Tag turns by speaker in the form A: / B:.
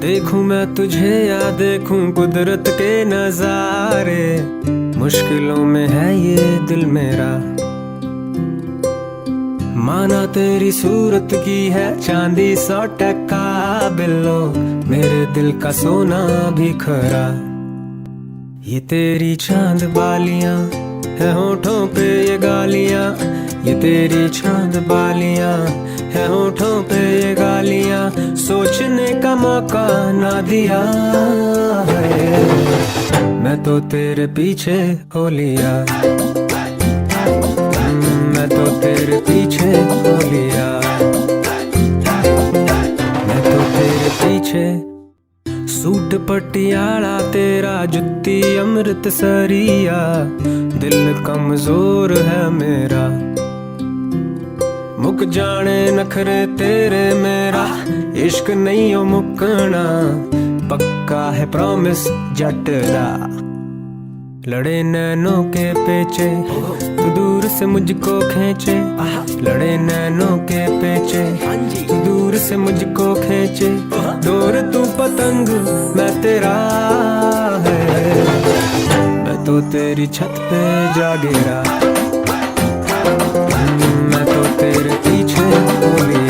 A: देखूं मैं तुझे या देखूं कुदरत के नजारे, मुश्किलों में है ये दिल मेरा। माना तेरी सूरत की है चांदी 100% बिल्लो, मेरे दिल का सोना भी खरा। ये तेरी चांद बालियां है होठों पे ये गालियां, ये तेरी चांद बालियां है होठों पे ये गालियां, सोचने का मौका ना दिया है। मैं तो तेरे पीछे हो लिया, मैं तो तेरे पीछे हो लिया, मैं तो तेरे पीछे। सूट पटियाला तेरा जुत्ती अमृतसरिया, दिल कमजोर है मेरा। मुक जाने नखरे तेरे मेरा, इश्क नहीं हो मुकना, पक्का है प्रॉमिस जट दा। लड़े नैनों के पेचे तू दूर से मुझको खींचे, लड़े नैनों के पेचे तू दूर से मुझको खींचे। दूर तू पतंग मैं तेरा है, मैं तो तेरी छत पे जा गिरा, मैं तो तेरे पीछे हो गया।